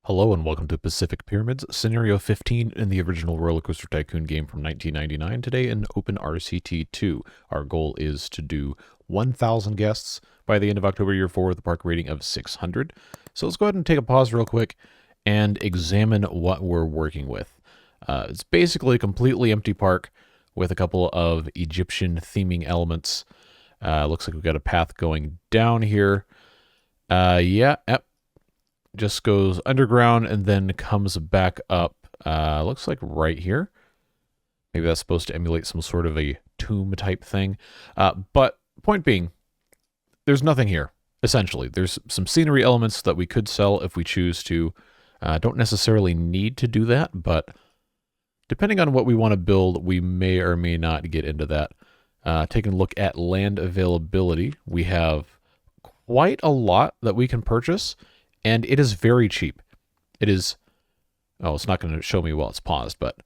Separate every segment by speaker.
Speaker 1: Hello and welcome to Pacific Pyramids, Scenario 15 in the original RollerCoaster Tycoon game from 1999. Today in Open RCT 2. Our goal is to do 1,000 guests by the end of October year 4 with a park rating of 600. So let's go ahead and take a pause real quick and examine what we're working with. It's basically a completely empty park with a couple of Egyptian theming elements. Looks like we've got a path going down here. Yep. Just goes underground and then comes back up, looks like right here. Maybe that's supposed to emulate some sort of a tomb type thing. But point being, there's nothing here, essentially. There's some scenery elements that we could sell if we choose to. Don't necessarily need to do that, but depending on what we want to build, we may or may not get into that. Taking a look at land availability, we have quite a lot that we can purchase. And it is very cheap. It is, it's not going to show me while it's paused, but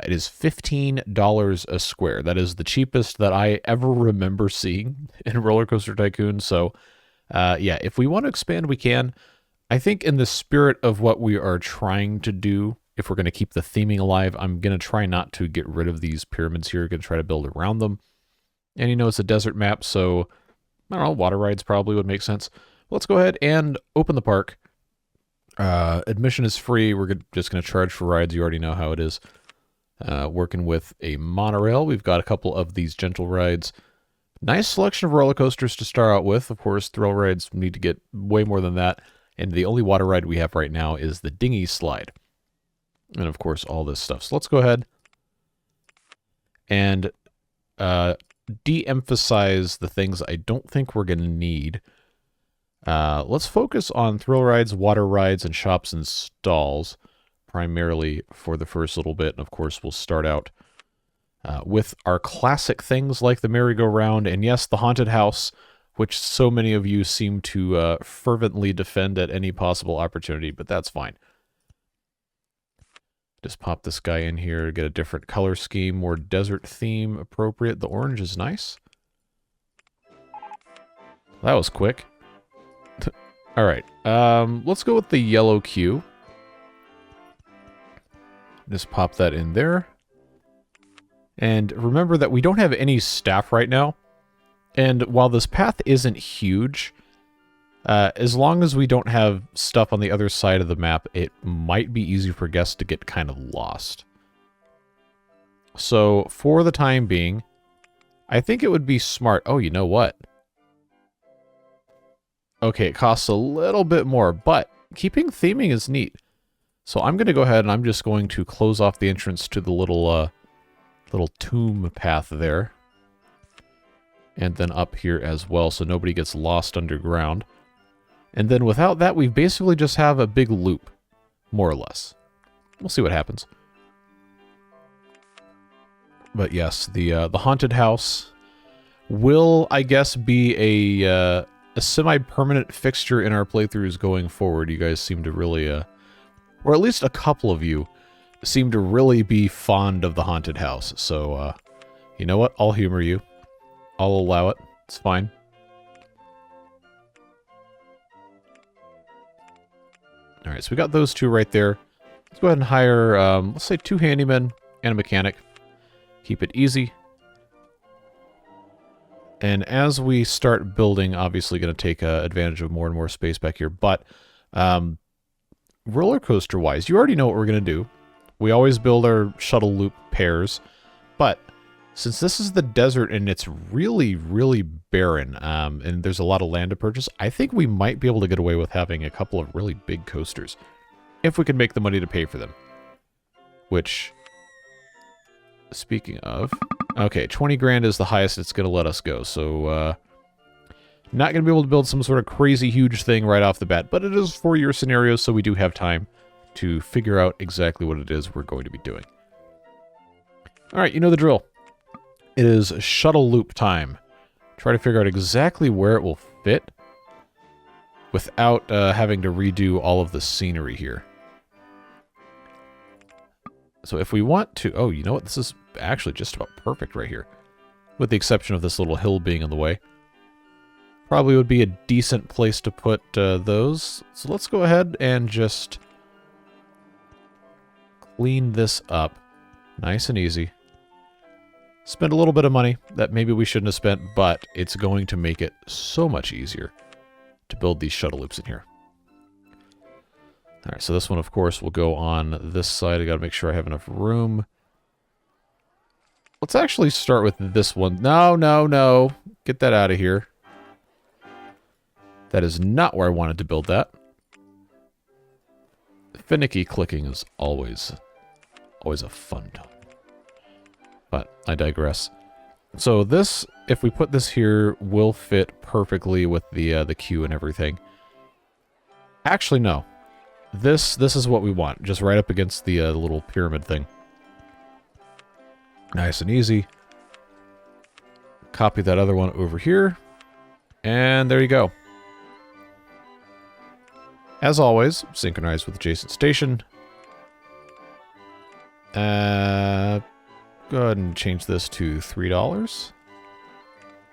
Speaker 1: it is $15 a square. That is the cheapest that I ever remember seeing in RollerCoaster Tycoon. So, yeah, if we want to expand, we can. I think in the spirit of what we are trying to do, if we're going to keep the theming alive, I'm going to try not to get rid of these pyramids here. Going to try to build around them. And, you know, it's a desert map, so, I don't know, water rides probably would make sense. Let's go ahead and open the park. Admission is free. We're just going to charge for rides. You already know how it is. Working with a monorail. We've got a couple of these gentle rides. Nice selection of roller coasters to start out with. Of course, thrill rides need to get way more than that. And the only water ride we have right now is the dinghy slide. And of course, all this stuff. So let's go ahead and de-emphasize the things I don't think we're going to need. Let's focus on thrill rides, water rides, and shops and stalls, primarily for the first little bit. And of course, we'll start out with our classic things like the merry-go-round, and yes, the haunted house, which so many of you seem to fervently defend at any possible opportunity, but that's fine. Just pop this guy in here to get a different color scheme, more desert theme appropriate. The orange is nice. That was quick. All right, let's go with the yellow cue. Just pop that in there. And remember that we don't have any staff right now. And while this path isn't huge, as long as we don't have stuff on the other side of the map, it might be easy for guests to get kind of lost. So for the time being, I think it would be smart. Oh, you know what? Okay, it costs a little bit more, but keeping theming is neat. So I'm going to go ahead and I'm just going to close off the entrance to the little tomb path there. And then up here as well, so nobody gets lost underground. And then without that, we basically just have a big loop, more or less. We'll see what happens. But yes, the haunted house will, I guess, be a semi-permanent fixture in our playthroughs going forward. You guys seem to really, or at least a couple of you, seem to really be fond of the haunted house. So, you know what? I'll humor you. I'll allow it. It's fine. Alright, so we got those two right there. Let's go ahead and hire, let's say 2 handymen and a mechanic. Keep it easy. And as we start building, obviously going to take advantage of more and more space back here. But roller coaster-wise, you already know what we're going to do. We always build our shuttle loop pairs. But since this is the desert and it's really, really barren, and there's a lot of land to purchase, I think we might be able to get away with having a couple of really big coasters. If we can make the money to pay for them. Which, speaking of... Okay, 20 grand is the highest it's going to let us go, so not going to be able to build some sort of crazy huge thing right off the bat, but it is 4-year scenarios, so we do have time to figure out exactly what it is we're going to be doing. Alright, you know the drill. It is shuttle loop time. Try to figure out exactly where it will fit without having to redo all of the scenery here. So if we want to... Oh, you know what? This is actually just about perfect right here. With the exception of this little hill being in the way. Probably would be a decent place to put those. So let's go ahead and just clean this up nice and easy. Spend a little bit of money that maybe we shouldn't have spent, but it's going to make it so much easier to build these shuttle loops in here. All right, so this one, of course, will go on this side. I got to make sure I have enough room. Let's actually start with this one. No, no, no. Get that out of here. That is not where I wanted to build that. Finicky clicking is always a fun time. But I digress. So this, if we put this here, will fit perfectly with the queue and everything. Actually, no. This is what we want, just right up against the little pyramid thing. Nice and easy. Copy that other one over here. And there you go. As always, synchronize with adjacent station. Go ahead and change this to $3.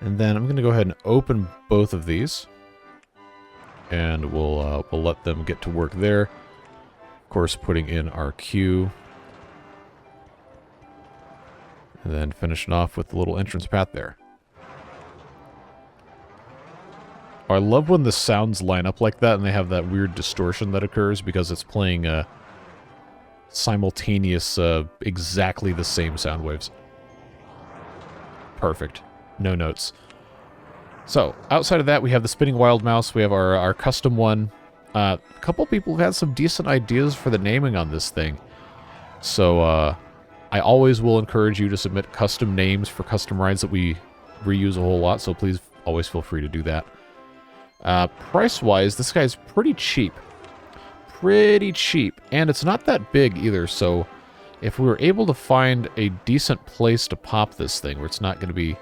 Speaker 1: And then I'm going to go ahead and open both of these. And we'll let them get to work there. Of course, putting in our queue. And then finishing off with the little entrance path there. Oh, I love when the sounds line up like that and they have that weird distortion that occurs because it's playing simultaneous, exactly the same sound waves. Perfect. No notes. So, outside of that, we have the Spinning Wild Mouse. We have our custom one. A couple people have had some decent ideas for the naming on this thing. So, I always will encourage you to submit custom names for custom rides that we reuse a whole lot, so please always feel free to do that. Price-wise, this guy's pretty cheap. Pretty cheap. And it's not that big either, so if we were able to find a decent place to pop this thing where it's not going to be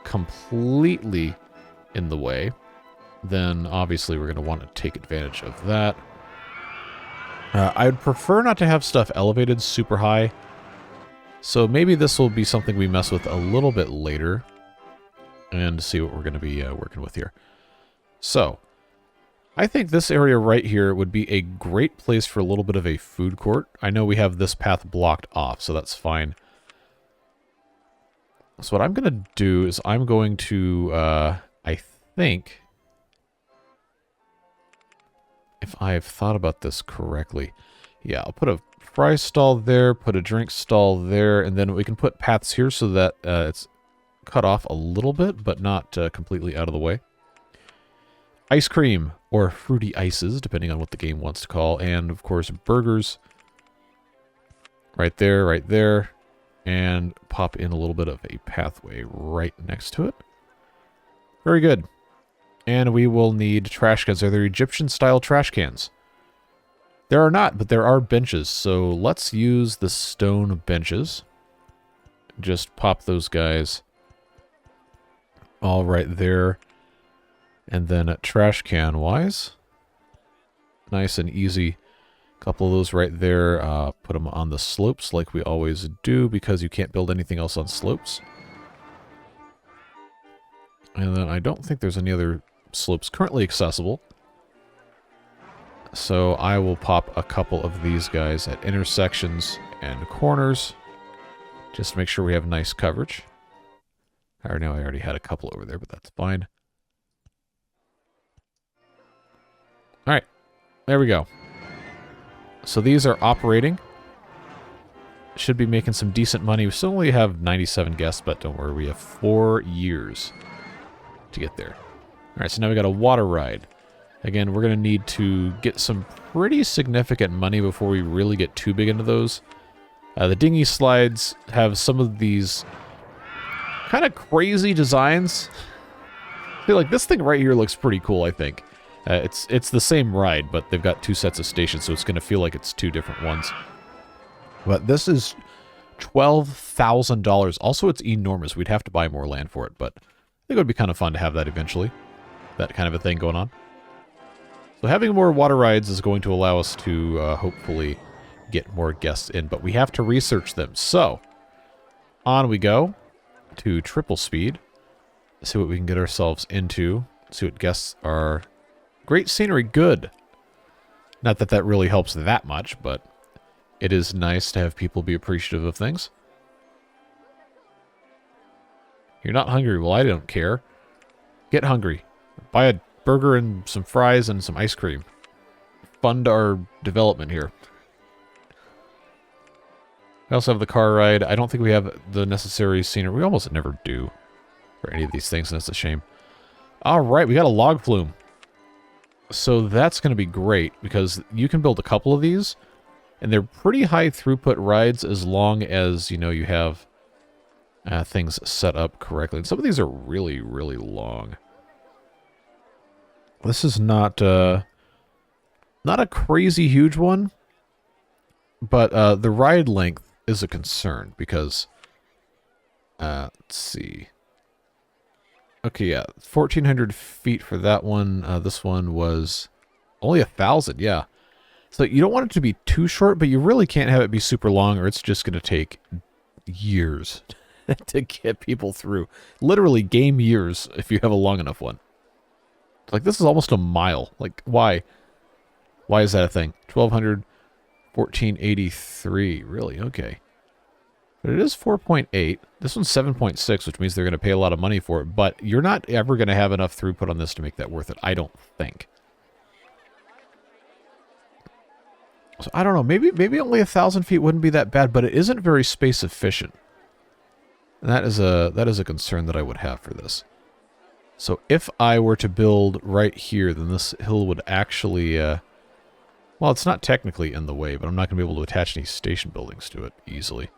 Speaker 1: completely in the way, then obviously we're going to want to take advantage of that. I'd prefer not to have stuff elevated super high, so maybe this will be something we mess with a little bit later and see what we're going to be working with here. So, I think this area right here would be a great place for a little bit of a food court. I know we have this path blocked off, so that's fine. So what I'm going to do is I'm going to, I think, if I've thought about this correctly, yeah, I'll put a fry stall there, put a drink stall there, and then we can put paths here so that it's cut off a little bit, but not completely out of the way. Ice cream, or fruity ices, depending on what the game wants to call, and of course burgers. Right there, and pop in a little bit of a pathway right next to it. Very good. And we will need trash cans. Are there Egyptian-style trash cans? There are not, but there are benches, so let's use the stone benches. Just pop those guys all right there. And then trash can-wise, nice and easy. Couple of those right there. Put them on the slopes like we always do because you can't build anything else on slopes. And then I don't think there's any other slopes currently accessible. So I will pop a couple of these guys at intersections and corners just to make sure we have nice coverage. I know I already had a couple over there, but that's fine. All right, there we go. So these are operating. Should be making some decent money. We still only have 97 guests, but don't worry, we have 4 years to get there. All right, so now we got a water ride. Again, we're going to need to get some pretty significant money before we really get too big into those. The dinghy slides have some of these kind of crazy designs. I feel like this thing right here looks pretty cool, I think. It's the same ride, but they've got 2 sets of stations, so it's going to feel like it's 2 different ones. But this is $12,000. Also, it's enormous. We'd have to buy more land for it, but I think it would be kind of fun to have that eventually. That kind of a thing going on. So having more water rides is going to allow us to hopefully get more guests in, but we have to research them. So, on we go to triple speed. See what we can get ourselves into. See what guests are. Great scenery, good. Not that that really helps that much, but It is nice to have people be appreciative of things. You're not hungry. Well, I don't care. Get hungry. Buy a burger and some fries and some ice cream. Fund our development here. We also have the car ride. I don't think we have the necessary scenery. We almost never do for any of these things, and that's a shame. All right, we got a log flume. So that's going to be great, because you can build a couple of these, and they're pretty high throughput rides as long as, you know, you have things set up correctly. And some of these are really, really long. This is not a crazy huge one, but the ride length is a concern, because, let's see. Okay, yeah, 1,400 feet for that one. This one was only 1,000, yeah. So you don't want it to be too short, but you really can't have it be super long, or it's just going to take years to get people through. Literally game years if you have a long enough one. Like, this is almost a mile. Like, why? Why is that a thing? 1,200, 1,483. Really? Okay. But it is 4.8. This one's 7.6, which means they're going to pay a lot of money for it. But you're not ever going to have enough throughput on this to make that worth it, I don't think. So I don't know. Maybe only 1,000 feet wouldn't be that bad, but it isn't very space efficient. And that is a concern that I would have for this. So if I were to build right here, then this hill would actually, well, it's not technically in the way, but I'm not going to be able to attach any station buildings to it easily.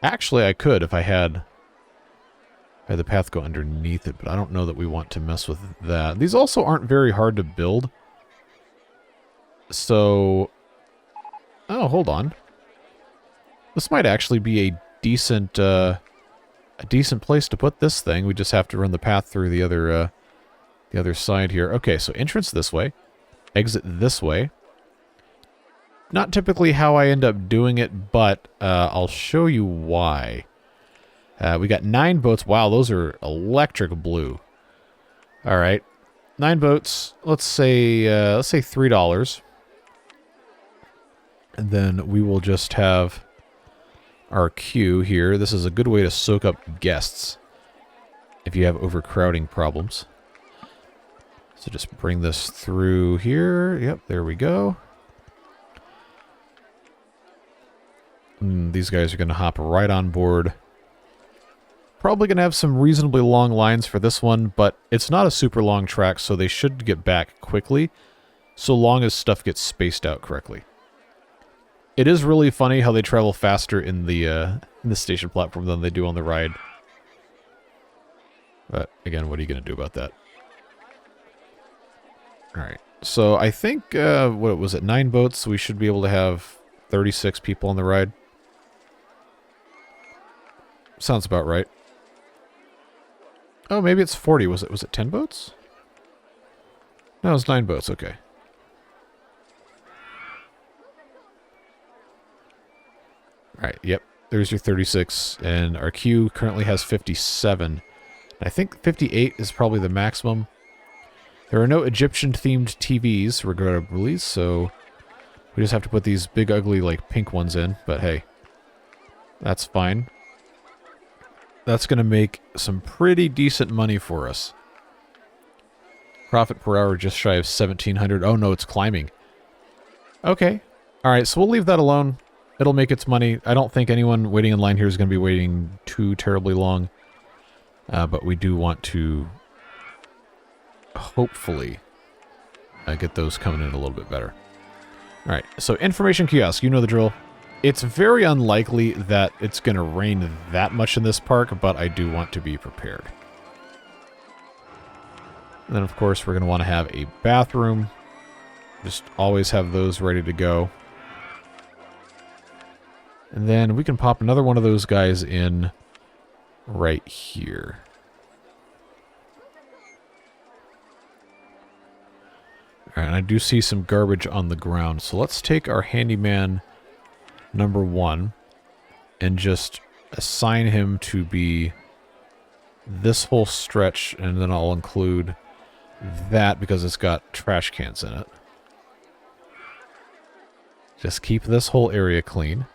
Speaker 1: Actually, I could if I had the path go underneath it, but I don't know that we want to mess with that. These also aren't very hard to build. So, oh, hold on. This might actually be a decent place to put this thing. We just have to run the path through the other side here. Okay, so entrance this way, exit this way. Not typically how I end up doing it, but I'll show you why. We got 9 boats. Wow, those are electric blue. All right, 9 boats. Let's say $3, and then we will just have our queue here. This is a good way to soak up guests if you have overcrowding problems. So just bring this through here. Yep, there we go. These guys are going to hop right on board. Probably going to have some reasonably long lines for this one, but it's not a super long track, so they should get back quickly, so long as stuff gets spaced out correctly. It is really funny how they travel faster in the station platform than they do on the ride. But, again, what are you going to do about that? Alright, so I think, what was it, 9 boats, we should be able to have 36 people on the ride. Sounds about right. Oh, maybe it's 40. Was it 10 boats? No, it was 9 boats. Okay. Alright, yep. There's your 36. And our queue currently has 57. I think 58 is probably the maximum. There are no Egyptian-themed TVs, regrettably, so we just have to put these big, ugly, like, pink ones in. But hey, that's fine. That's going to make some pretty decent money for us. Profit per hour just shy of 1,700. Oh no, it's climbing. Okay. Alright, so we'll leave that alone. It'll make its money. I don't think anyone waiting in line here is going to be waiting too terribly long. But we do want to hopefully get those coming in a little bit better. Alright, so information kiosk, you know the drill. It's very unlikely that it's going to rain that much in this park, but I do want to be prepared. And then, of course, we're going to want to have a bathroom. Just always have those ready to go. And then we can pop another one of those guys in right here. Alright, and I do see some garbage on the ground, so let's take our handyman number 1 and just assign him to be this whole stretch, and then I'll include that because it's got trash cans in it. Just keep this whole area clean.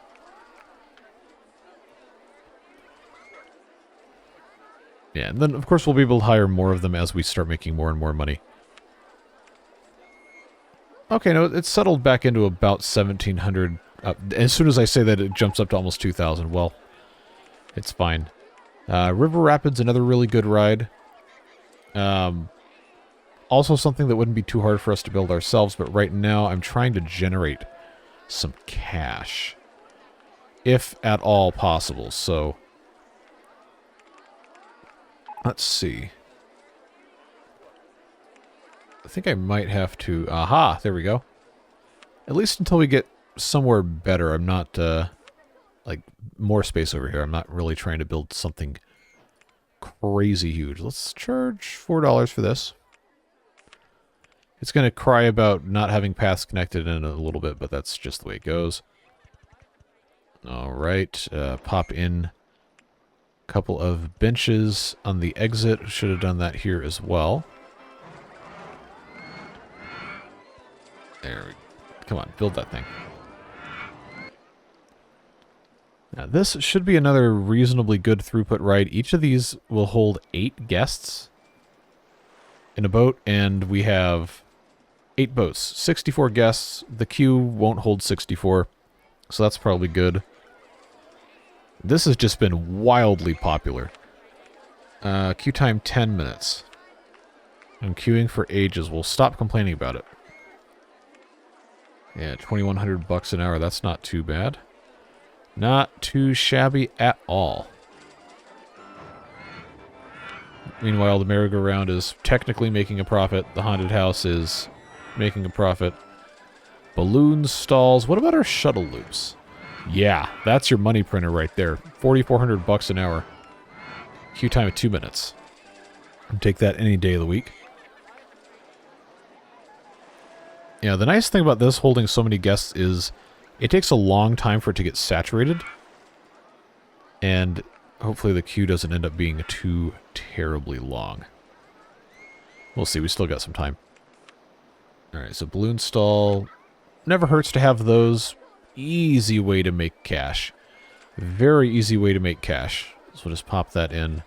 Speaker 1: Yeah, and then, of course, we'll be able to hire more of them as we start making more and more money. Okay, no, it's settled back into about 1,700. As soon as I say that, it jumps up to almost 2,000. Well, it's fine. River Rapids, another really good ride. Also something that wouldn't be too hard for us to build ourselves, but right now I'm trying to generate some cash. If at all possible, so... Let's see. I think I might have to... Aha! There we go. At least until we get somewhere better. I'm not, like, more space over here. I'm not really trying to build something crazy huge. Let's charge $4 for this. It's going to cry about not having paths connected in a little bit, but that's just the way it goes. Alright, pop in a couple of benches on the exit. Should have done that here as well. There we go. Come on, build that thing. Now this should be another reasonably good throughput ride. Each of these will hold 8 guests in a boat, and we have 8 boats. 64 guests. The queue won't hold 64, so that's probably good. This has just been wildly popular. Queue time 10 minutes. I'm queuing for ages. We'll stop complaining about it. Yeah, $2,100 an hour. That's not too bad. Not too shabby at all. Meanwhile, the merry-go-round is technically making a profit. The haunted house is making a profit. Balloon stalls. What about our shuttle loops? Yeah, that's your money printer right there. $4,400 an hour. Queue time of 2 minutes. I'd take that any day of the week. Yeah, the nice thing about this holding so many guests is it takes a long time for it to get saturated. And hopefully the queue doesn't end up being too terribly long. We'll see, we still got some time. Alright, so balloon stall. Never hurts to have those. Easy way to make cash. Very easy way to make cash. So we'll just pop that in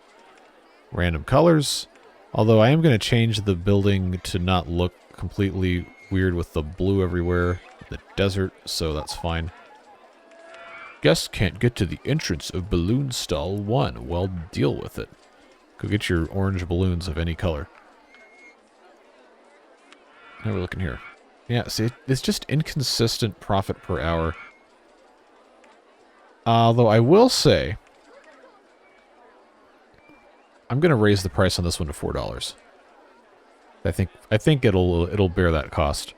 Speaker 1: random colors. Although I am going to change the building to not look completely weird with the blue everywhere. The desert, so that's fine. Guests can't get to the entrance of Balloon Stall 1. Well, deal with it. Go get your orange balloons of any color. How are we looking here? Yeah, see, it's just inconsistent profit per hour. Although I will say, I'm going to raise the price on this one to $4. I think it'll bear that cost.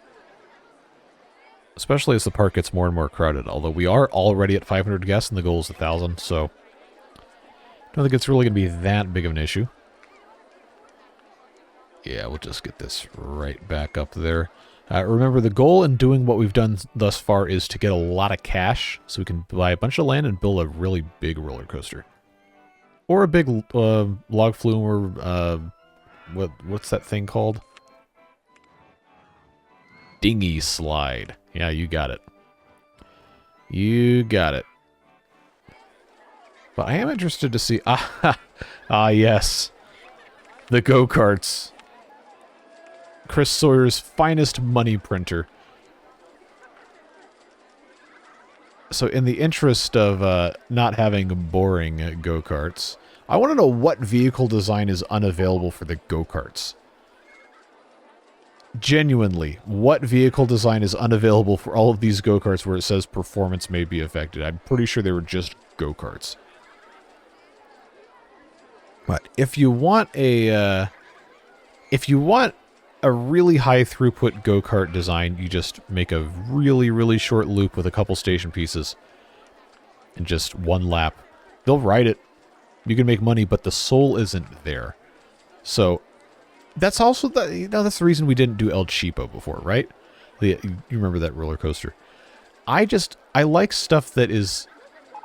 Speaker 1: Especially as the park gets more and more crowded. Although we are already at 500 guests and the goal is 1,000, so I don't think it's really going to be that big of an issue. Yeah, we'll just get this right back up there. Remember, the goal in doing what we've done thus far is to get a lot of cash so we can buy a bunch of land and build a really big roller coaster. Or a big log flume, or what's that thing called? Dinghy slide. Yeah, you got it. You got it. But I am interested to see... yes. The go-karts. Chris Sawyer's finest money printer. So in the interest of not having boring go-karts, I want to know what vehicle design is unavailable for the go-karts. Genuinely, what vehicle design is unavailable for all of these go-karts where it says performance may be affected? I'm pretty sure they were just go-karts. But if you want a really high throughput go-kart design, you just make a really, really short loop with a couple station pieces and just one lap. They'll ride it. You can make money, but the soul isn't there. So that's also that's the reason we didn't do El Cheapo before, right? You remember that roller coaster? I like stuff that is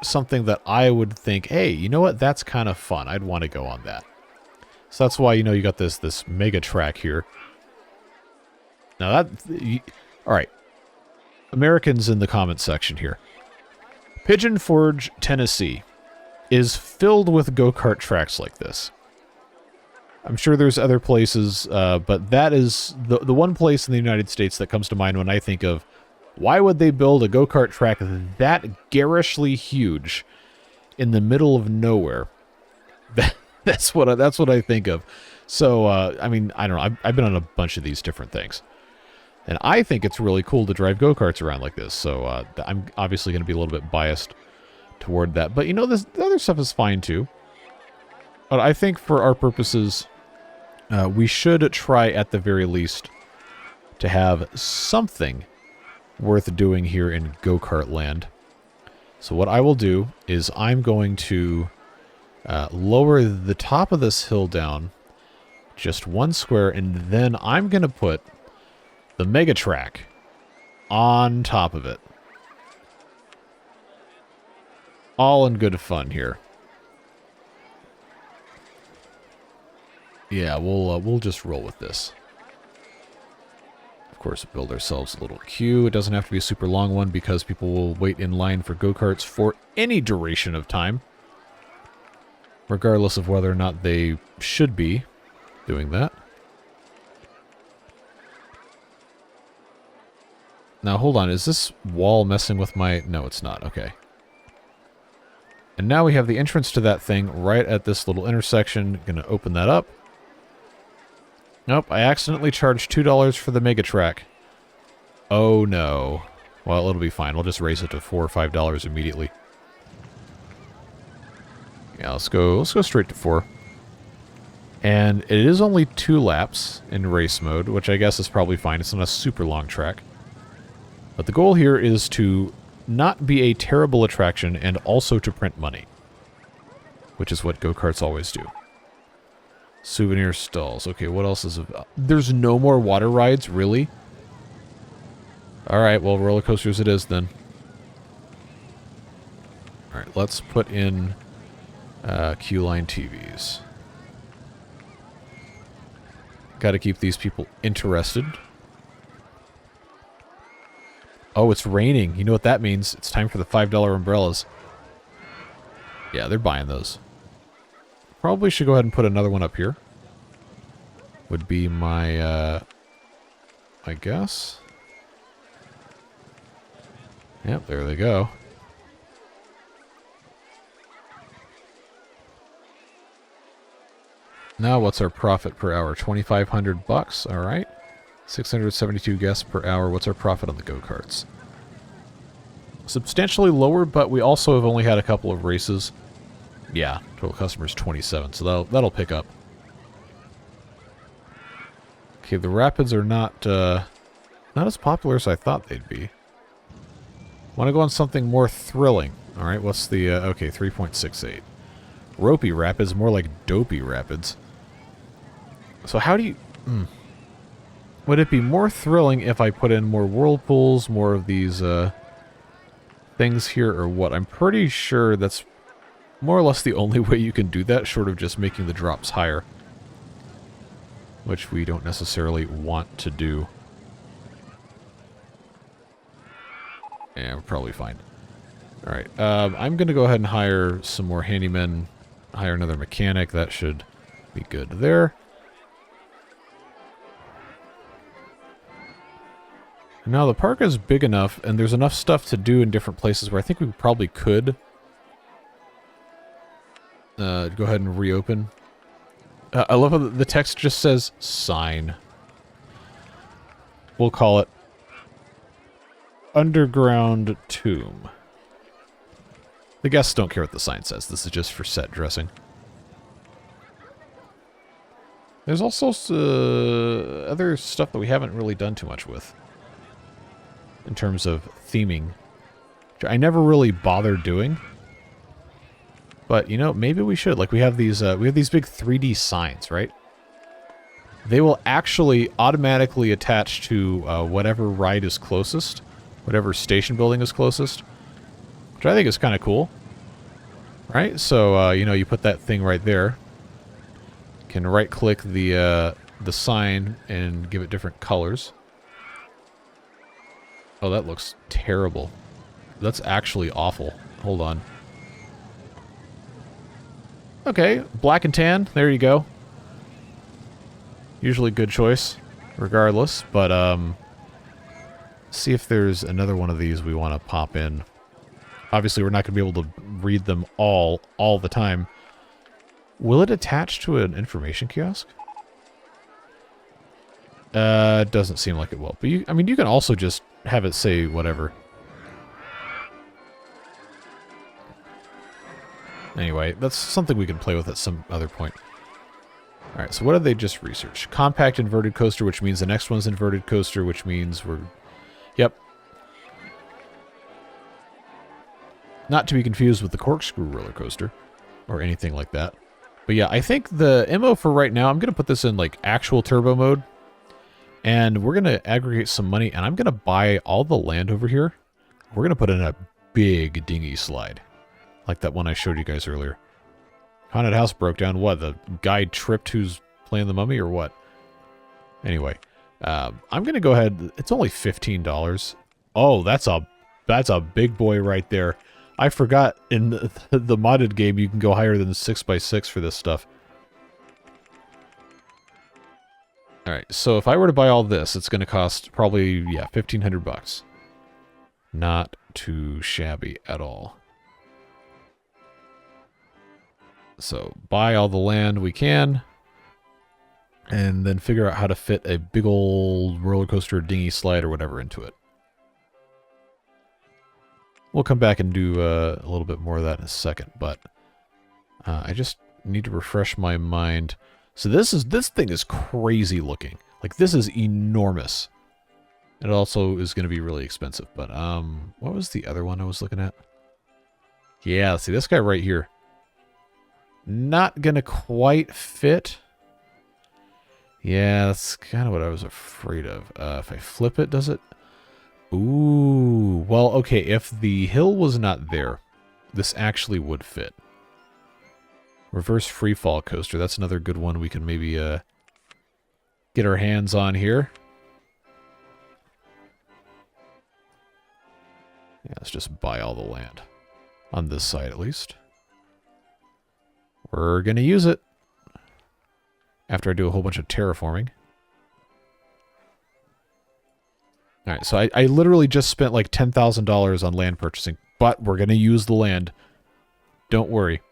Speaker 1: something that I would think, hey, you know what? That's kind of fun. I'd want to go on that. So that's why, you got this mega track here. Now all right. Americans in the comments section here. Pigeon Forge, Tennessee is filled with go-kart tracks like this. I'm sure there's other places, but that is the one place in the United States that comes to mind when I think of why would they build a go-kart track that garishly huge in the middle of nowhere. That's what I think of. So, I mean, I don't know. I've been on a bunch of these different things. And I think it's really cool to drive go-karts around like this. So, I'm obviously going to be a little bit biased toward that. But, you know, the other stuff is fine, too. But I think for our purposes, we should try, at the very least, to have something worth doing here in go-kart land. So what I will do is I'm going to lower the top of this hill down just one square, and then I'm going to put the Mega Track on top of it. All in good fun here. Yeah, we'll just roll with this. Of course, build ourselves a little queue. It doesn't have to be a super long one because people will wait in line for go-karts for any duration of time, regardless of whether or not they should be doing that. Now, hold on. Is this wall messing with my... No, it's not. Okay. And now we have the entrance to that thing right at this little intersection. Gonna open that up. Nope, I accidentally charged $2 for the Mega Track. Oh no. Well, it'll be fine. We'll just raise it to $4 or $5 immediately. Yeah, let's go straight to 4. And it is only 2 laps in race mode, which I guess is probably fine. It's not a super long track. But the goal here is to not be a terrible attraction and also to print money, which is what go-karts always do. Souvenir stalls. Okay, what else is... There's no more water rides? Really? Alright, well, roller coasters it is then. Alright, let's put in Q-line TVs. Gotta keep these people interested. Oh, it's raining. You know what that means. It's time for the $5 umbrellas. Yeah, they're buying those. Probably should go ahead and put another one up here. Would be my, I guess. Yep, there they go. Now, what's our profit per hour? 2,500 bucks. All right. 672 guests per hour. What's our profit on the go-karts? Substantially lower, but we also have only had a couple of races. Yeah, total customers 27, so that'll pick up. Okay, the rapids are not as popular as I thought they'd be. Want to go on something more thrilling. All right, what's the okay, 3.68. Ropey rapids, more like dopey rapids. So how do you... Would it be more thrilling if I put in more whirlpools, more of these things here, or what? I'm pretty sure that's more or less the only way you can do that, short of just making the drops higher. Which we don't necessarily want to do. Yeah, we're probably fine. Alright, I'm going to go ahead and hire some more handymen, hire another mechanic. That should be good there. Now, the park is big enough, and there's enough stuff to do in different places where I think we probably could go ahead and reopen. I love how the text just says, sign. We'll call it Underground Tomb. The guests don't care what the sign says. This is just for set dressing. There's also other stuff that we haven't really done too much with in terms of theming, which I never really bothered doing. But, you know, maybe we should. Like, we have these big 3D signs, right? They will actually automatically attach to whatever ride is closest, whatever station building is closest, which I think is kind of cool, right? So, you know, you put that thing right there. You can right-click the sign and give it different colors. Oh, that looks terrible. That's actually awful. Hold on. Okay, black and tan. There you go. Usually good choice, regardless. But, see if there's another one of these we want to pop in. Obviously, we're not going to be able to read them all the time. Will it attach to an information kiosk? Doesn't seem like it will. But, I mean, you can also just have it say whatever. Anyway, that's something we can play with at some other point. Alright, so what did they just research? Compact inverted coaster, which means the next one's inverted coaster, which means we're... Yep. Not to be confused with the corkscrew roller coaster, or anything like that. But yeah, I think the MO for right now, I'm going to put this in like actual turbo mode. And we're going to aggregate some money, and I'm going to buy all the land over here. We're going to put in a big dinghy slide. Like that one I showed you guys earlier. Haunted house broke down. What? The guy tripped who's playing the mummy or what? Anyway, I'm going to go ahead. It's only $15. Oh, that's a big boy right there. I forgot in the modded game you can go higher than 6x6 for this stuff. Alright, so if I were to buy all this, it's going to cost probably, yeah, $1,500. Not too shabby at all. So, buy all the land we can, and then figure out how to fit a big old roller coaster dinghy slide or whatever into it. We'll come back and do a little bit more of that in a second, but I just need to refresh my mind. So this thing is crazy looking. Like, this is enormous. It also is going to be really expensive, but what was the other one I was looking at? Yeah, see this guy right here. Not gonna quite fit. Yeah, that's kind of what I was afraid of. If I flip it, does it? Ooh, well, okay, if the hill was not there, this actually would fit. Reverse freefall coaster, that's another good one we can maybe get our hands on here. Yeah, let's just buy all the land. On this side, at least. We're going to use it after I do a whole bunch of terraforming. Alright, so I literally just spent like $10,000 on land purchasing, but we're going to use the land. Don't worry.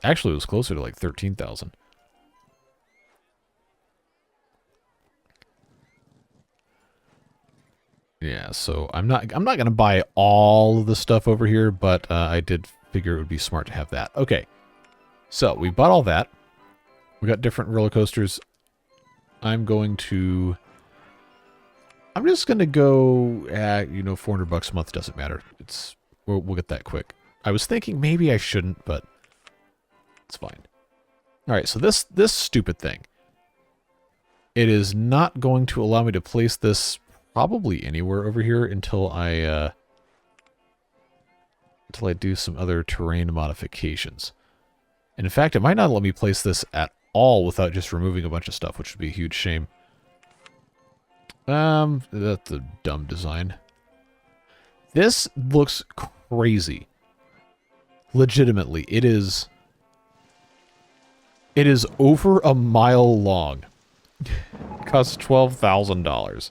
Speaker 1: Actually, it was closer to like 13,000. Yeah, so I'm not going to buy all of the stuff over here, but I did figure it would be smart to have that. Okay. So, we bought all that. We got different roller coasters. I'm just going to go at, you know, $400 a month. Doesn't matter. We'll get that quick. I was thinking maybe I shouldn't, but it's fine. Alright, so this stupid thing. It is not going to allow me to place this probably anywhere over here until I do some other terrain modifications. And in fact, it might not let me place this at all without just removing a bunch of stuff, which would be a huge shame. That's a dumb design. This looks crazy. Legitimately, it is over a mile long. Costs $12,000.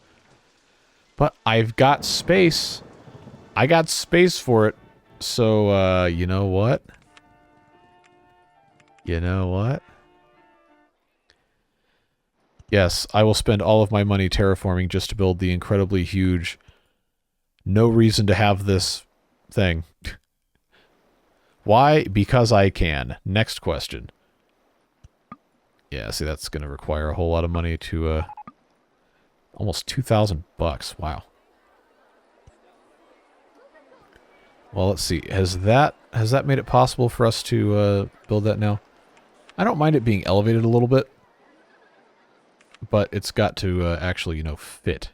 Speaker 1: But I've got space. I got space for it. So, you know what? You know what? Yes, I will spend all of my money terraforming just to build the incredibly huge, no reason to have this thing. Why? Because I can. Next question. Yeah, see, that's going to require a whole lot of money to, almost $2,000. Wow. Well, let's see. Has that made it possible for us to build that now? I don't mind it being elevated a little bit, but it's got to actually, you know, fit.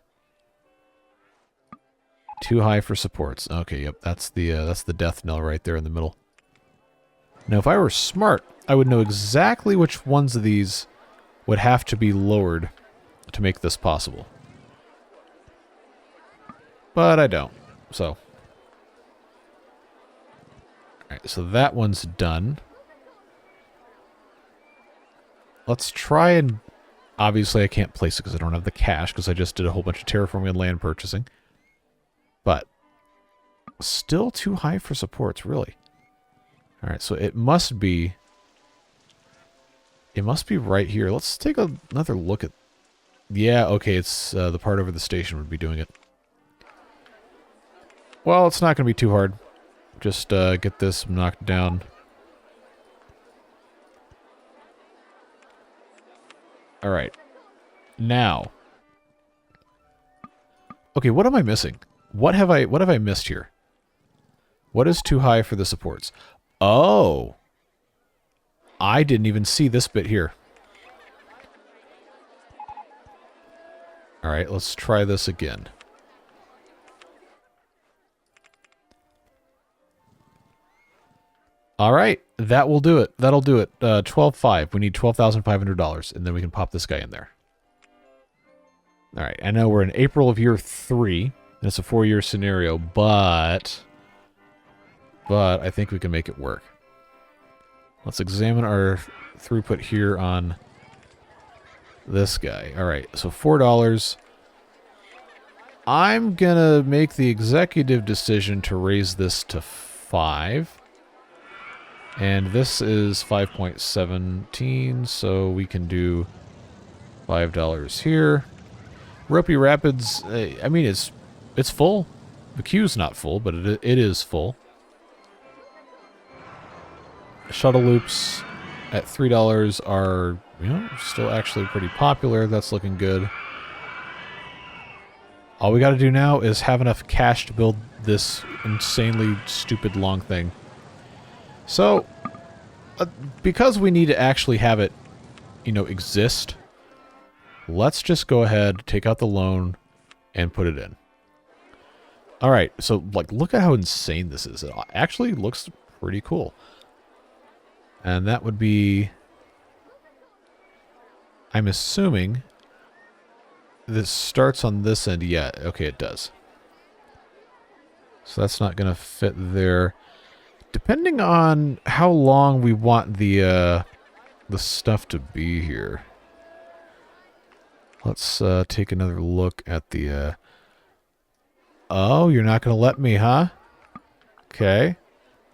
Speaker 1: Too high for supports. Okay, yep, that's the death knell right there in the middle. Now, if I were smart, I would know exactly which ones of these would have to be lowered to make this possible. but I don't. So, alright, so that one's done. Let's try and... Obviously, I can't place it because I don't have the cash, because I just did a whole bunch of terraforming and land purchasing. But, still too high for supports, really. Alright, so it must be... It must be right here. Let's take another look at... Yeah, okay, it's the part over the station would be doing it. Well, it's not going to be too hard. Just get this knocked down. Alright. Now. Okay, what am I missing? What have I missed here? What is too high for the supports? Oh! I didn't even see this bit here. Alright, let's try this again. Alright, that will do it. That'll do it. 12.5. We need $12,500, and then we can pop this guy in there. Alright, I know we're in April of year 3, and it's a 4-year scenario, but I think we can make it work. Let's examine our throughput here on this guy. Alright, so $4. I'm gonna make the executive decision to raise this to 5. And this is 5.17, so we can do $5 here. Ropey Rapids, I mean, it's full. The queue's not full, but it is full. Shuttle loops at $3 are, you know, still actually pretty popular. That's looking good. All we got to do now is have enough cash to build this insanely stupid long thing. So, because we need to actually have it, you know, exist, let's just go ahead, take out the loan, and put it in. Alright, so, like, look at how insane this is. It actually looks pretty cool. And that would be... I'm assuming this starts on this end. Yeah, okay, it does. So that's not going to fit there. Depending on how long we want the stuff to be here. Let's take another look at the... Oh, you're not going to let me, huh? Okay.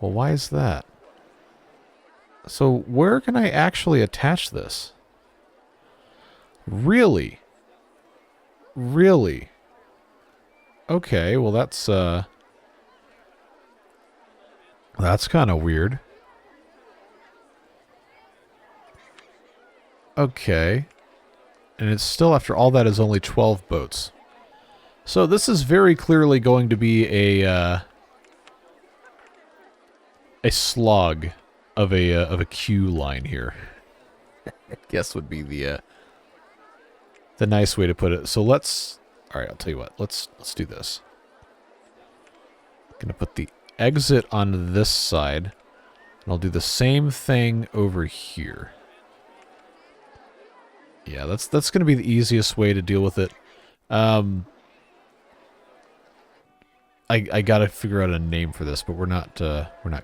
Speaker 1: Well, why is that? So, where can I actually attach this? Really? Really? Okay, well that's kind of weird. Okay. And it's still, after all that, is only 12 boats. So this is very clearly going to be a slog of a queue line here. I guess would be the nice way to put it. So let's... Alright, I'll tell you what. Let's do this. I'm going to put the exit on this side. And I'll do the same thing over here. Yeah, that's going to be the easiest way to deal with it. I got to figure out a name for this, but we're not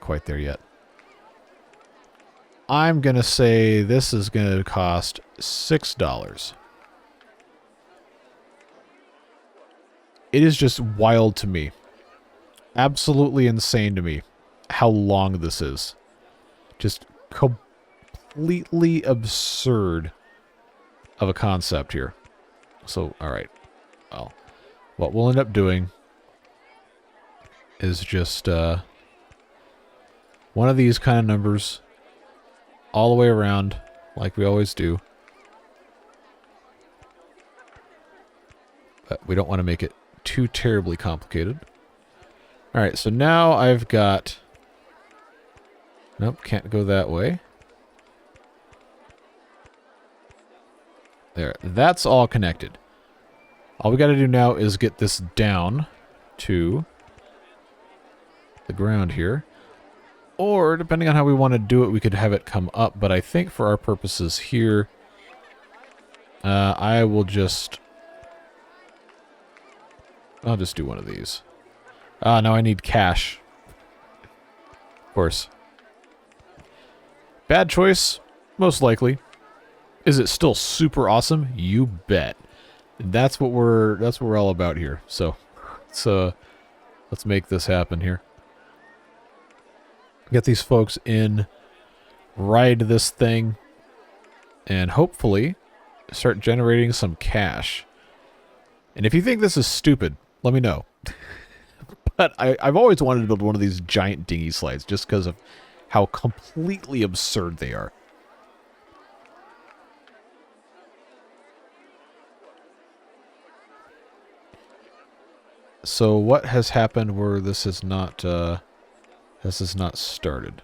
Speaker 1: quite there yet. I'm going to say this is going to cost $6. It is just wild to me. Absolutely insane to me how long this is. Just completely absurd of a concept here. So, alright. Well, what we'll end up doing is just one of these kind of numbers all the way around, like we always do. But we don't want to make it too terribly complicated. Alright, so now I've got... Nope, can't go that way. There, that's all connected. All we got to do now is get this down to the ground here. Or, depending on how we want to do it, we could have it come up. But I think for our purposes here, I will just... I'll just do one of these. Ah, now I need cash. Of course. Bad choice, most likely. Is it still super awesome? You bet. That's what we're all about here. So, let's make this happen here. Get these folks in, ride this thing, and hopefully start generating some cash. And if you think this is stupid, let me know. But I've always wanted to build one of these giant dinghy slides just because of how completely absurd they are. So what has happened where this is not started?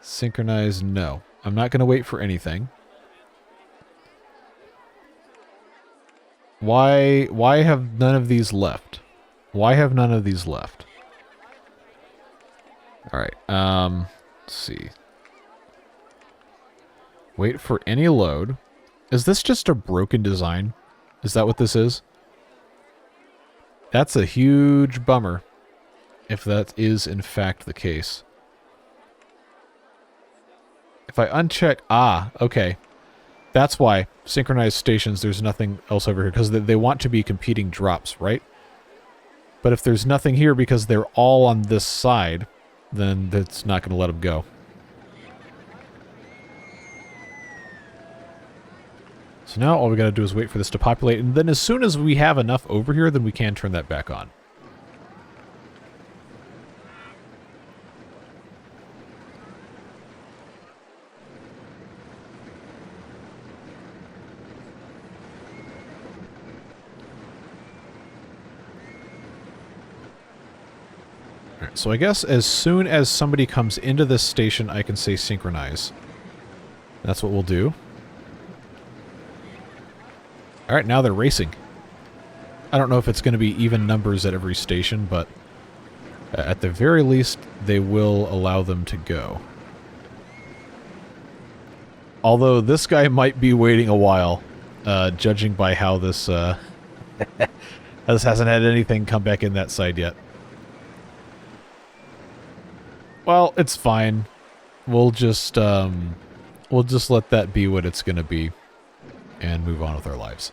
Speaker 1: Synchronize, no. I'm not going to wait for anything. Why have none of these left? Why have none of these left? Alright, let's see. Wait for any load. Is this just a broken design? Is that what this is? That's a huge bummer, if that is in fact the case. If I uncheck... Ah, okay. That's why. Synchronized stations, there's nothing else over here, because they want to be competing drops, right? But if there's nothing here because they're all on this side, then that's not going to let them go. So now all we got to do is wait for this to populate, and then as soon as we have enough over here, then we can turn that back on. Alright, so I guess as soon as somebody comes into this station, I can say synchronize. That's what we'll do. Alright, now they're racing. I don't know if it's going to be even numbers at every station, but at the very least, they will allow them to go. Although this guy might be waiting a while, judging by how this, this hasn't had anything come back in that side yet. Well, it's fine. We'll just let that be what it's going to be and move on with our lives.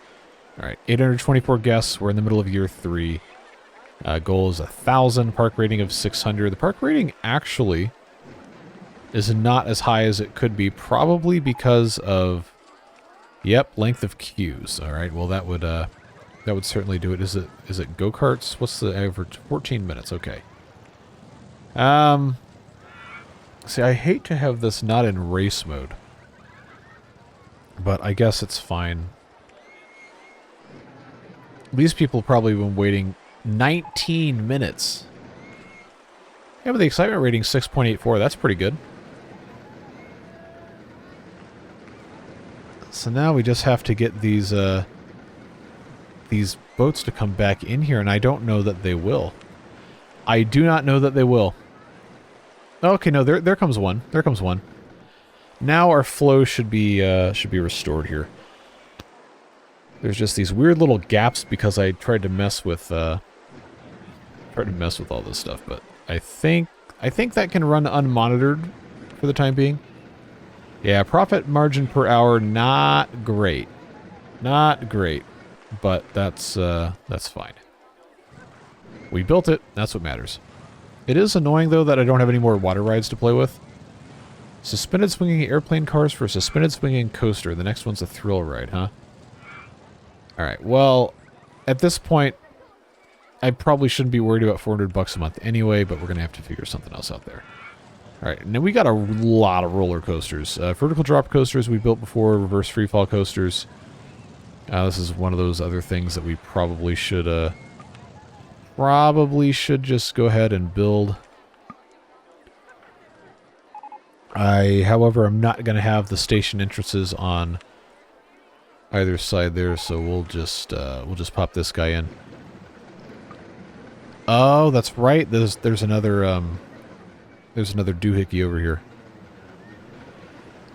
Speaker 1: Alright, 824 guests. We're in the middle of year 3. Goal is 1,000. Park rating of 600. The park rating actually is not as high as it could be, probably because of, yep, length of queues. Alright, well that would certainly do it. Is it go-karts? What's the average? 14 minutes, okay. See, I hate to have this not in race mode, but I guess it's fine. These people probably have been waiting 19 minutes. Yeah, but the excitement rating 6.84. That's pretty good. So now we just have to get these boats to come back in here, and I don't know that they will. I do not know that they will. Okay, no, there comes one. There comes one. Now our flow should be restored here. There's just these weird little gaps because I tried to mess with all this stuff, but I think that can run unmonitored for the time being. Yeah, profit margin per hour, not great. Not great, but that's fine. We built it. That's what matters. It is annoying, though, that I don't have any more water rides to play with. Suspended swinging airplane cars for a suspended swinging coaster. The next one's a thrill ride, huh? Alright, well, at this point, I probably shouldn't be worried about $400 a month anyway, but we're going to have to figure something else out there. Alright, and then we got a lot of roller coasters. Vertical drop coasters we built before, reverse freefall coasters. This is one of those other things that we probably should just go ahead and build. However, I'm not going to have the station entrances on either side there, so we'll just pop this guy in. Oh, that's right. There's another doohickey over here.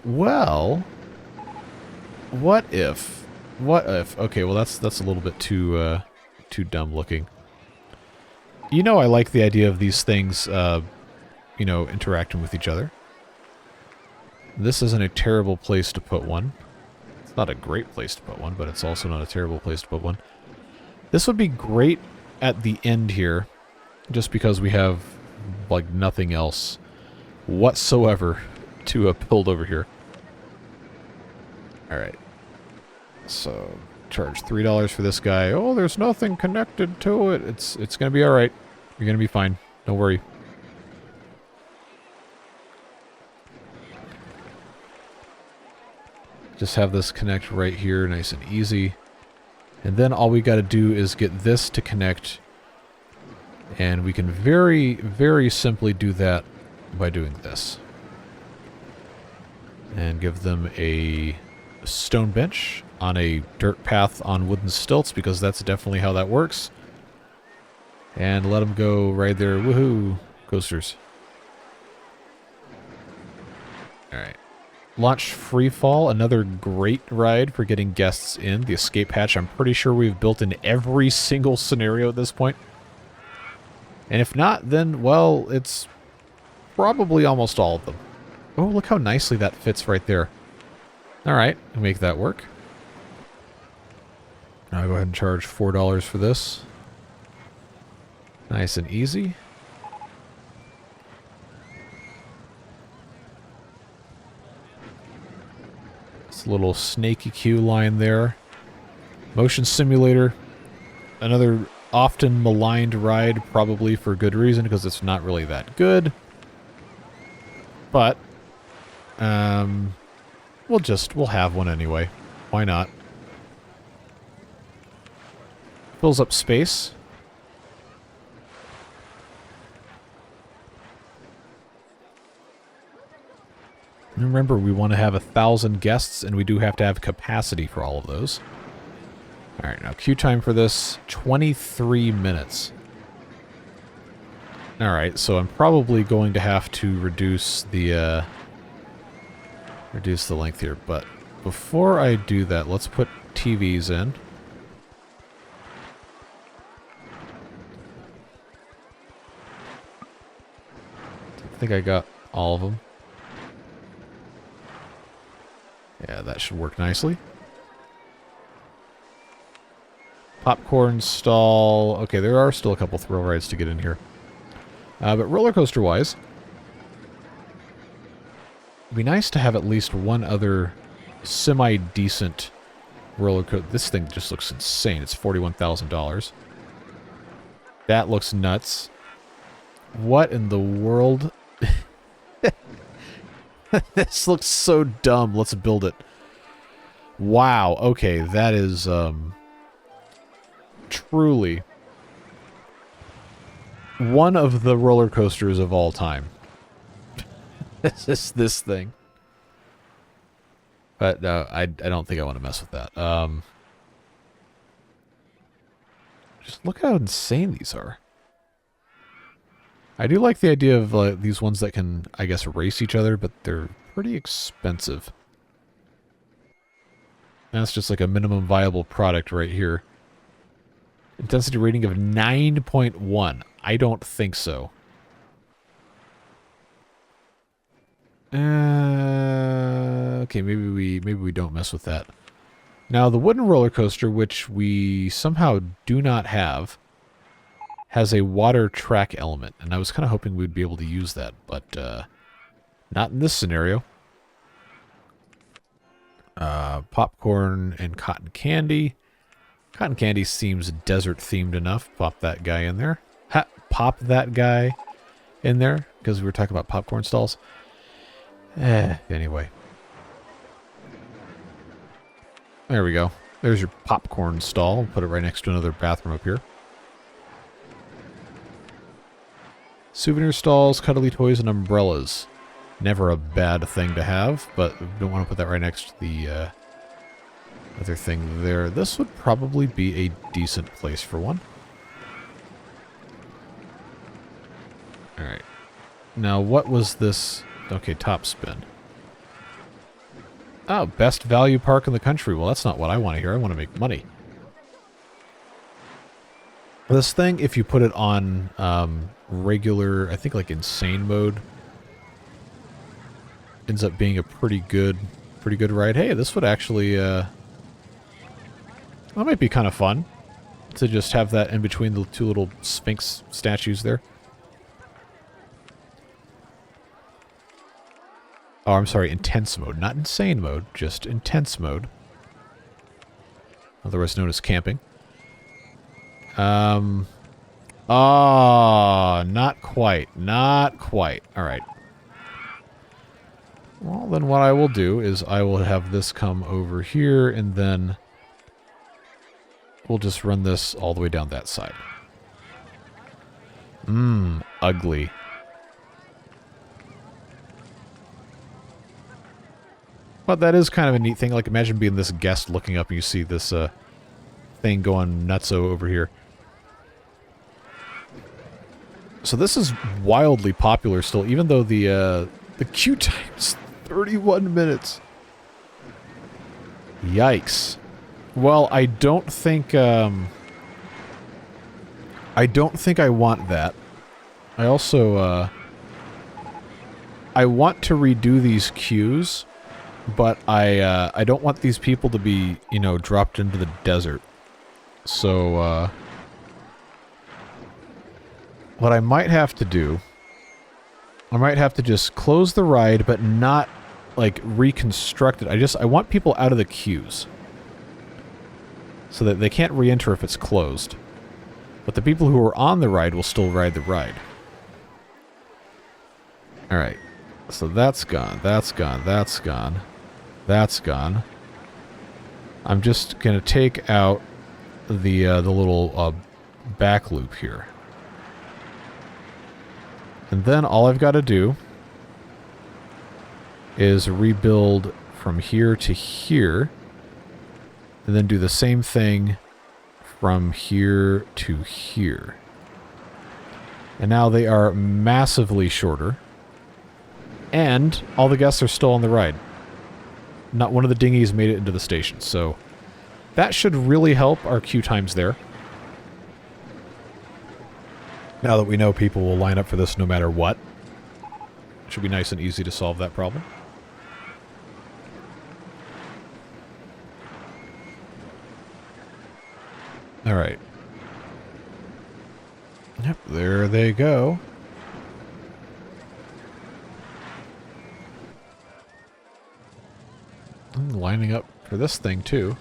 Speaker 1: Well, what if? Okay, well that's a little bit too too dumb looking. You know I like the idea of these things, you know, interacting with each other. This isn't a terrible place to put one. It's not a great place to put one, but it's also not a terrible place to put one. This would be great at the end here, just because we have, like, nothing else whatsoever to build over here. Alright. So, charge $3 for this guy. Oh, there's nothing connected to it. It's going to be alright. You're going to be fine. Don't worry. Just have this connect right here, nice and easy. And then all we got to do is get this to connect. And we can very, very simply do that by doing this. And give them a stone bench on a dirt path on wooden stilts, because that's definitely how that works. And let them go right there. Woohoo! Coasters. Alright. Launch Freefall, another great ride for getting guests in. The escape hatch, I'm pretty sure we've built in every single scenario at this point. And if not, then, well, it's probably almost all of them. Oh, look how nicely that fits right there. Alright, make that work. Now I'll go ahead and charge $4 for this. Nice and easy. This little snaky queue line there. Motion Simulator. Another often maligned ride, probably for good reason, because it's not really that good. But, we'll have one anyway. Why not? Fills up space. And remember, we want to have 1,000 guests, and we do have to have capacity for all of those. Alright, now queue time for this, 23 minutes. Alright, so I'm probably going to have to reduce the length here, but before I do that, let's put TVs in. I think I got all of them. Yeah, that should work nicely. Popcorn stall. Okay, there are still a couple thrill rides to get in here. But roller coaster wise, it'd be nice to have at least one other semi-decent roller coaster. This thing just looks insane. It's $41,000. That looks nuts. What in the world? This looks so dumb. Let's build it. Wow. Okay, that is truly one of the roller coasters of all time. This is this thing. But I don't think I want to mess with that. Just look how insane these are. I do like the idea of these ones that can, I guess, race each other, but they're pretty expensive. That's just like a minimum viable product right here. Intensity rating of 9.1. I don't think so. Okay, maybe we don't mess with that. Now, the wooden roller coaster, which we somehow do not have, has a water track element, and I was kind of hoping we'd be able to use that, but not in this scenario. Popcorn and cotton candy. Cotton candy seems desert-themed enough. Pop that guy in there. Ha! Pop that guy in there, because we were talking about popcorn stalls. Anyway. There we go. There's your popcorn stall. Put it right next to another bathroom up here. Souvenir stalls, cuddly toys, and umbrellas. Never a bad thing to have, but we don't want to put that right next to the other thing there. This would probably be a decent place for one. Alright. Now, what was this? Okay, top spin. Oh, best value park in the country. Well, that's not what I want to hear. I want to make money. This thing, if you put it on regular, I think like insane mode, ends up being a pretty good ride. Hey, this would actually, that might be kind of fun to just have that in between the two little Sphinx statues there. Oh, I'm sorry, intense mode, not insane mode, just intense mode. Otherwise known as camping. Not quite, not quite. Alright. Well, then what I will do is I will have this come over here, and then we'll just run this all the way down that side. Ugly. But that is kind of a neat thing. Like, imagine being this guest looking up and you see this thing going nutso over here. So this is wildly popular still, even though the queue time's 31 minutes. Yikes. Well, I don't think I want that. I also I want to redo these queues, but I don't want these people to be, you know, dropped into the desert. So what I might have to do, I might have to just close the ride, but not like reconstruct it. I want people out of the queues so that they can't re-enter if it's closed. But the people who are on the ride will still ride the ride. Alright. So that's gone, that's gone, that's gone, that's gone. I'm just going to take out the little back loop here. And then all I've got to do is rebuild from here to here, and then do the same thing from here to here. And now they are massively shorter, and all the guests are still on the ride. Not one of the dinghies made it into the station, so that should really help our queue times there. Now that we know people will line up for this no matter what. It should be nice and easy to solve that problem. Alright. Yep, there they go. And lining up for this thing, too.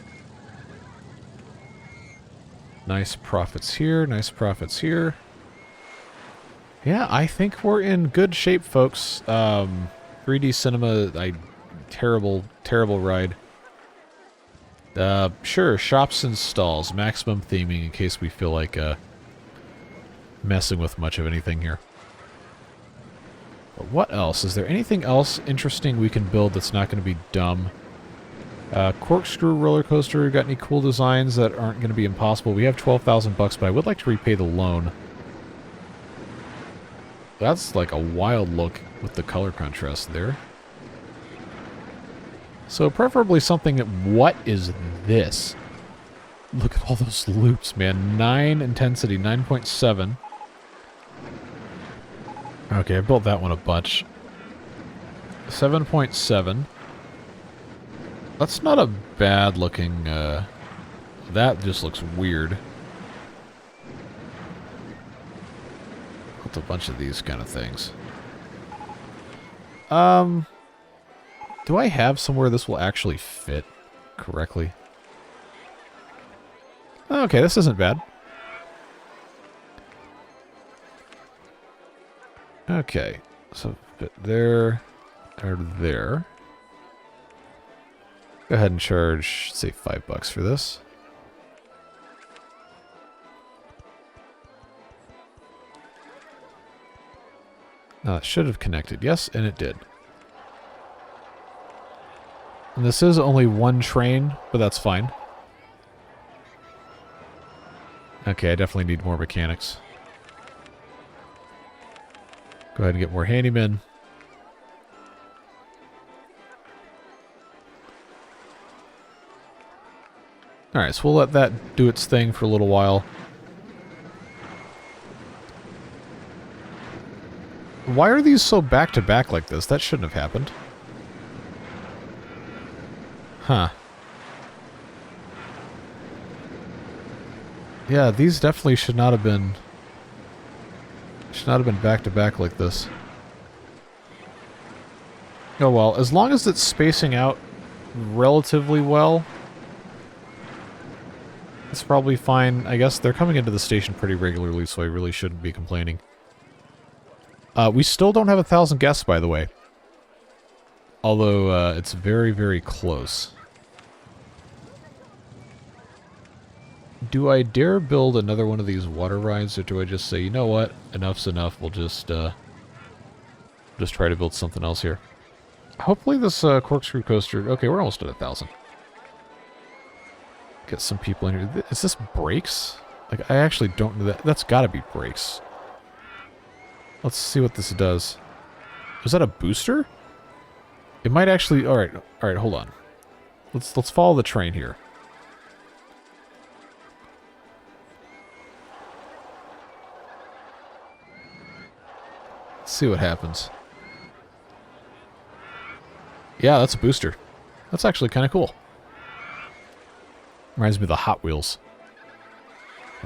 Speaker 1: Nice profits here, nice profits here. Yeah, I think we're in good shape, folks. 3D cinema, terrible, terrible ride. Sure, shops and stalls. Maximum theming in case we feel like messing with much of anything here. But what else? Is there anything else interesting we can build that's not going to be dumb? Corkscrew roller coaster. Got any cool designs that aren't going to be impossible? We have 12,000 bucks, but I would like to repay the loan. That's like a wild look with the color contrast there. So preferably something that... What is this? Look at all those loops, man. 9 intensity, 9.7. Okay, I built that one a bunch. 7.7. That's not a bad looking... that just looks weird. What's a bunch of these kind of things? Do I have somewhere this will actually fit correctly? Okay, this isn't bad. Okay, so fit there, or there. Go ahead and charge, say, $5 for this. Now, it should have connected. Yes, and it did. And this is only one train, but that's fine. Okay, I definitely need more mechanics. Go ahead and get more handymen. Alright, so we'll let that do its thing for a little while. Why are these so back-to-back like this? That shouldn't have happened. Huh. Yeah, these definitely should not have been... Should not have been back-to-back like this. Oh well, as long as it's spacing out relatively well, it's probably fine. I guess they're coming into the station pretty regularly, so I really shouldn't be complaining. We still don't have 1,000 guests, by the way. Although, it's very, very close. Do I dare build another one of these water rides, or do I just say, you know what, enough's enough, we'll just try to build something else here. Hopefully this corkscrew coaster... Okay, we're almost at 1,000. Get some people in here. Is this brakes? Like, I actually don't know that. That's gotta be brakes. Let's see what this does. Is that a booster? It might actually... Alright, hold on. Let's follow the train here. Let's see what happens. Yeah, that's a booster. That's actually kind of cool. Reminds me of the Hot Wheels.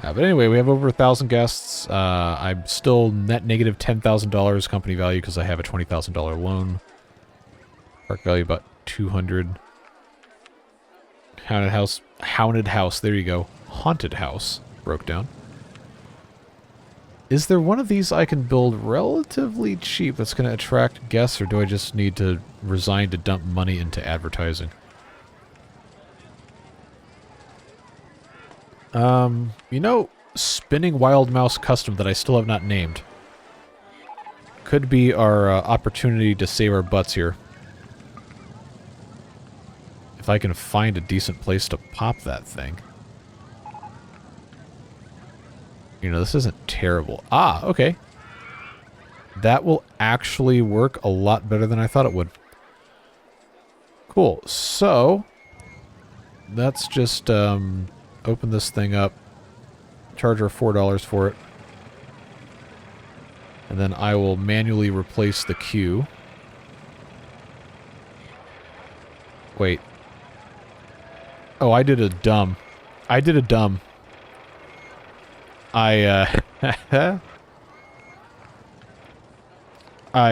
Speaker 1: But anyway, we have over 1,000 guests. I'm still net negative $10,000 company value because I have a $20,000 loan. Park value about 200. Haunted house. There you go. Haunted house. Broke down. Is there one of these I can build relatively cheap that's going to attract guests, or do I just need to resign to dump money into advertising? You know, Spinning Wild Mouse Custom that I still have not named. Could be our opportunity to save our butts here. If I can find a decent place to pop that thing. You know, this isn't terrible. Ah, okay. That will actually work a lot better than I thought it would. Cool. So, let's just open this thing up. Charge her $4 for it. And then I will manually replace the queue. Wait. Oh, I did a dumb. I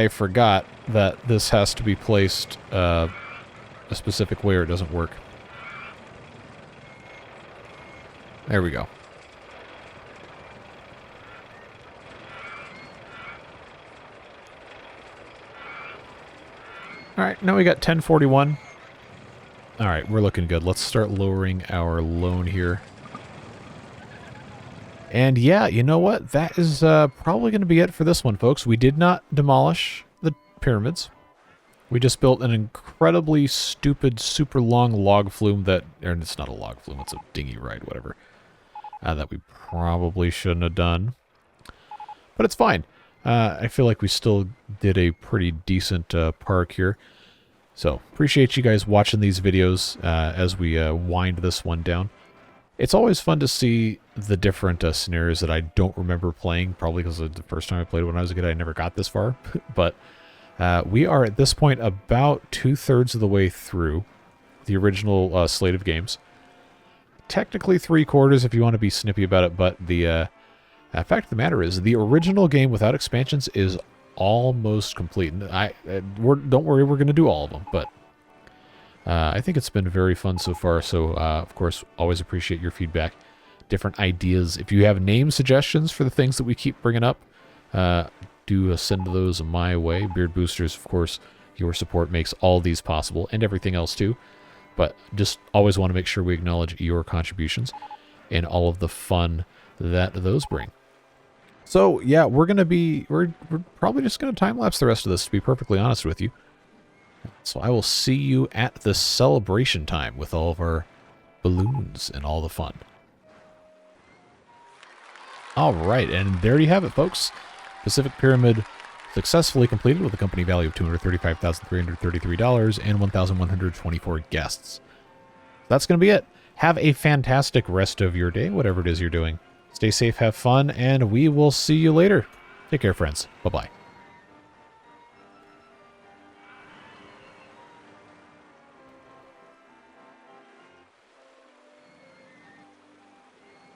Speaker 1: forgot that this has to be placed a specific way or it doesn't work. There we go. Alright, now we got 1041. Alright, we're looking good. Let's start lowering our loan here. And yeah, you know what? That is probably going to be it for this one, folks. We did not demolish the pyramids. We just built an incredibly stupid, super long log flume that... Or it's not a log flume, it's a dinghy ride, whatever. That we probably shouldn't have done. But it's fine. I feel like we still did a pretty decent park here. So, appreciate you guys watching these videos as we wind this one down. It's always fun to see the different scenarios that I don't remember playing, probably because the first time I played when I was a kid, I never got this far. But we are at this point about 2/3 of the way through the original slate of games. Technically 3/4 if you want to be snippy about it, but the fact of the matter is the original game without expansions is almost complete. Don't worry, we're going to do all of them, but I think it's been very fun so far. So, of course, always appreciate your feedback, different ideas. If you have name suggestions for the things that we keep bringing up, do send those my way. Beard Boosters, of course, your support makes all these possible, and everything else too. But just always want to make sure we acknowledge your contributions and all of the fun that those bring. So, yeah, we're probably just going to time-lapse the rest of this, to be perfectly honest with you. So I will see you at the celebration time with all of our balloons and all the fun. Alright, and there you have it, folks. Pacific Pyramid successfully completed with a company value of $235,333 and 1,124 guests. That's going to be it. Have a fantastic rest of your day, whatever it is you're doing. Stay safe, have fun, and we will see you later. Take care, friends. Bye-bye.